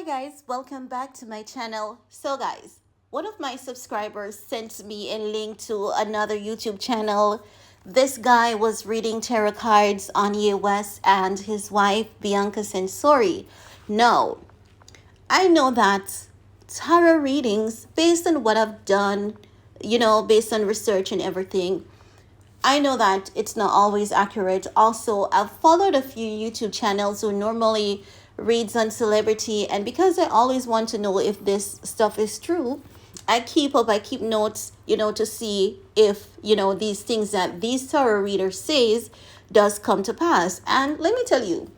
guys, welcome back to my channel. So guys, one of my subscribers sent me a link to another YouTube channel. This guy was reading tarot cards on Ye West and his wife Bianca Sensori. No, I know that tarot readings, based on what I've done, based on research and everything, I know that it's not always accurate. Also, I've followed a few YouTube channels who normally reads on celebrity, and because I always want to know if this stuff is true, I keep notes, to see if, these things that these tarot readers says does come to pass. And let me tell you,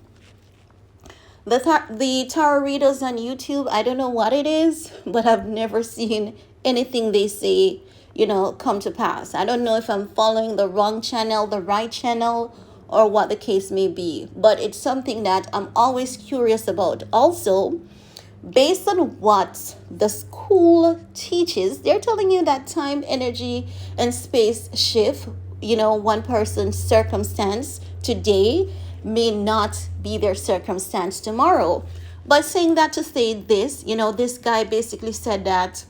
the tarot readers on YouTube, I don't know what it is, but I've never seen anything they say, come to pass. I don't know if I'm following the wrong channel, the right channel, or what the case may be. But it's something that I'm always curious about. Also, based on what the school teaches, they're telling you that time, energy, and space shift, one person's circumstance today may not be their circumstance tomorrow. But saying that to say this, this guy basically said that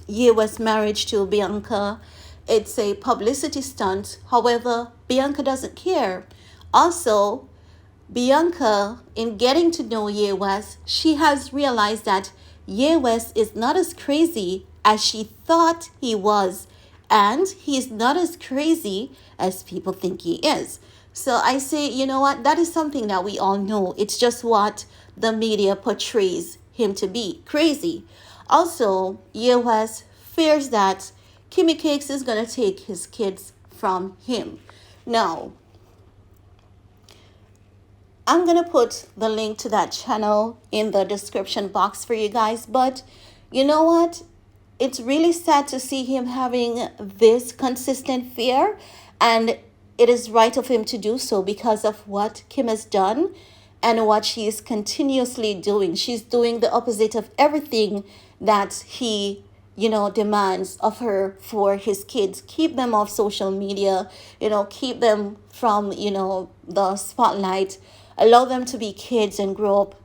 US marriage to Bianca, it's a publicity stunt. However, Bianca doesn't care. Also, Bianca, in getting to know Ye West, she has realized that Ye West is not as crazy as she thought he was, and he's not as crazy as people think he is. So I say, you know what? That is something that we all know. It's just what the media portrays him to be, crazy. Also, Ye West fears that Kimmy Cakes is going to take his kids from him. Now, I'm going to put the link to that channel in the description box for you guys. But you know what? It's really sad to see him having this consistent fear. And it is right of him to do so because of what Kim has done and what she is continuously doing. She's doing the opposite of everything that he demands of her for his kids. Keep them off social media, keep them from, the spotlight. Allow them to be kids and grow up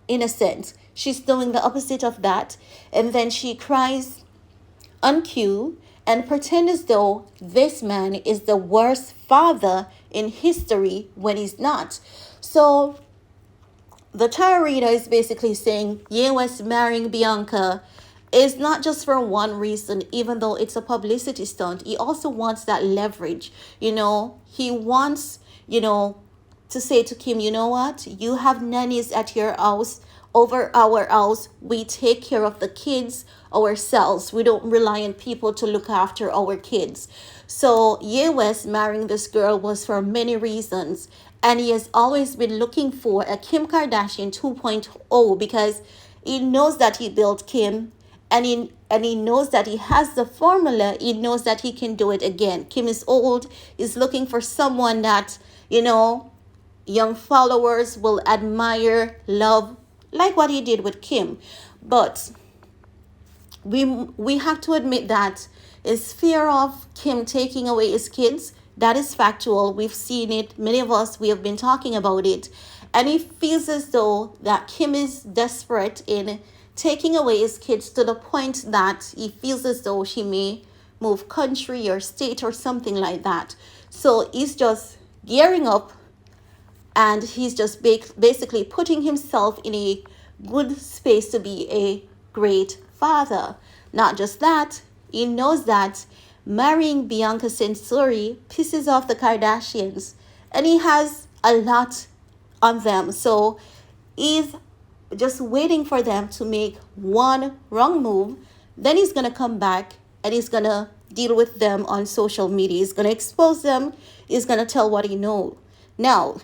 innocent. She's doing the opposite of that. And then she cries on cue and pretend as though this man is the worst father in history when he's not. So the tarot reader is basically saying Ye West marrying Bianca is not just for one reason, even though it's a publicity stunt. He also wants that leverage. He wants, to say to Kim, you know what? You have nannies at your house, over our house. We take care of the kids ourselves. We don't rely on people to look after our kids. So Ye West marrying this girl was for many reasons. And he has always been looking for a Kim Kardashian 2.0 because he knows that he built Kim. And he knows that he has the formula. He knows that he can do it again. Kim is old. He's looking for someone that, young followers will admire, love, like what he did with Kim. But we have to admit that his fear of Kim taking away his kids, that is factual. We've seen it. Many of us, we have been talking about it. And he feels as though that Kim is desperate in taking away his kids to the point that he feels as though she may move country or state or something like that. So he's just gearing up and he's just basically putting himself in a good space to be a great father. Not just that, he knows that marrying Bianca Sensori pisses off the Kardashians, and he has a lot on them. So he's just waiting for them to make one wrong move. Then he's going to come back and he's going to deal with them on social media. He's going to expose them. He's going to tell what he knows now.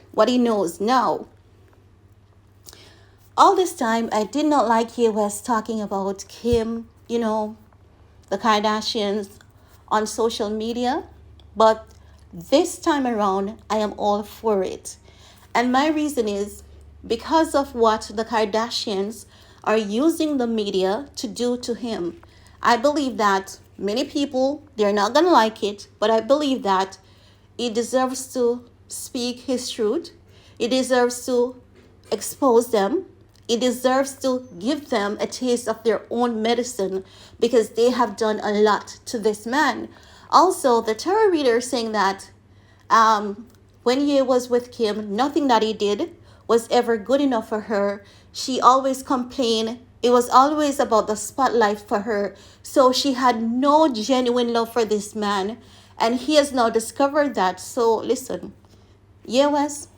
All this time, I did not like Ye West talking about Kim, the Kardashians on social media. But this time around, I am all for it. And my reason is because of what the Kardashians are using the media to do to him. I believe that many people, they're not going to like it, but I believe that he deserves to speak his truth. He deserves to expose them He deserves to give them a taste of their own medicine because they have done a lot to this man. Also, the tarot reader is saying that when he was with Kim, nothing that he did was ever good enough for her. She always complained. It was always about the spotlight for her. So she had no genuine love for this man. And he has now discovered that. So listen, Yewes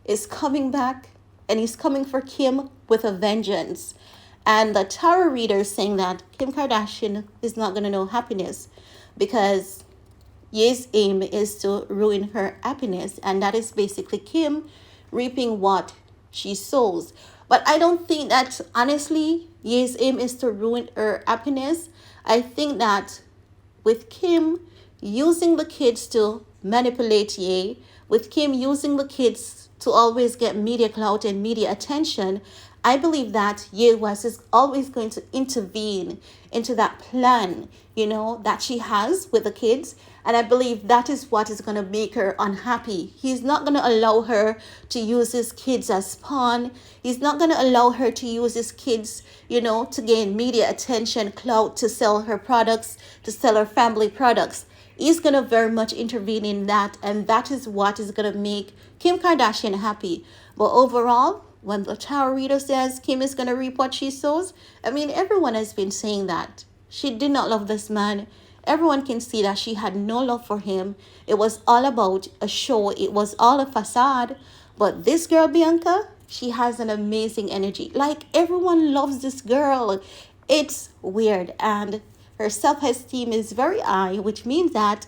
is coming back and he's coming for Kim with a vengeance. And the tarot reader is saying that Kim Kardashian is not going to know happiness because Ye's aim is to ruin her happiness. And that is basically Kim reaping what she sows. But I don't think that, honestly, Ye's aim is to ruin her happiness. I think that with Kim using the kids to manipulate Ye, with Kim using the kids to always get media clout and media attention, I believe that Ye West is always going to intervene into that plan, that she has with the kids. And I believe that is what is going to make her unhappy. He's not going to allow her to use his kids as pawn. He's not going to allow her to use his kids, to gain media attention, clout, to sell her products, to sell her family products. He's going to very much intervene in that. And that is what is going to make Kim Kardashian happy. But overall, when the tarot reader says Kim is going to reap what she sows, I mean, everyone has been saying that. She did not love this man. Everyone can see that she had no love for him. It was all about a show. It was all a facade. But this girl, Bianca, she has an amazing energy. Like, everyone loves this girl. It's weird. And her self-esteem is very high, which means that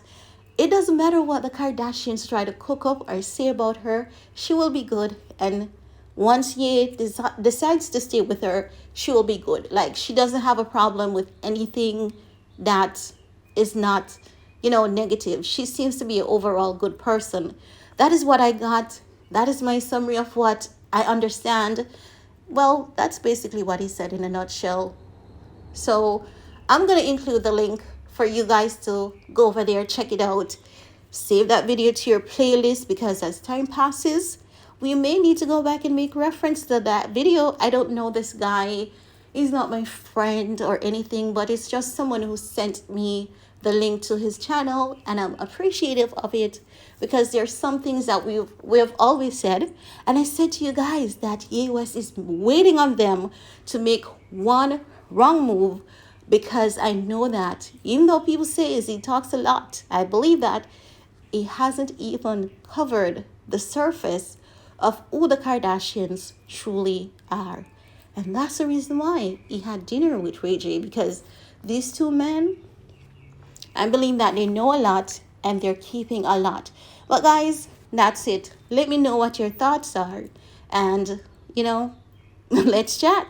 it doesn't matter what the Kardashians try to cook up or say about her. She will be good. And once Ye decides to stay with her, she will be good. Like, she doesn't have a problem with anything that is not, negative. She seems to be an overall good person. That is what I got. That is my summary of what I understand. Well, that's basically what he said in a nutshell. So I'm going to include the link for you guys to go over there, check it out. Save that video to your playlist because as time passes, we may need to go back and make reference to that video. I don't know this guy. He's not my friend or anything, but it's just someone who sent me the link to his channel, and I'm appreciative of it because there's some things that we've always said. And I said to you guys that Ye West is waiting on them to make one wrong move because I know that even though people say he talks a lot, I believe that he hasn't even covered the surface of who the Kardashians truly are. And that's the reason why he had dinner with Ray J, because these two men, I believe that they know a lot and they're keeping a lot. But guys, that's it. Let me know what your thoughts are. And, let's chat.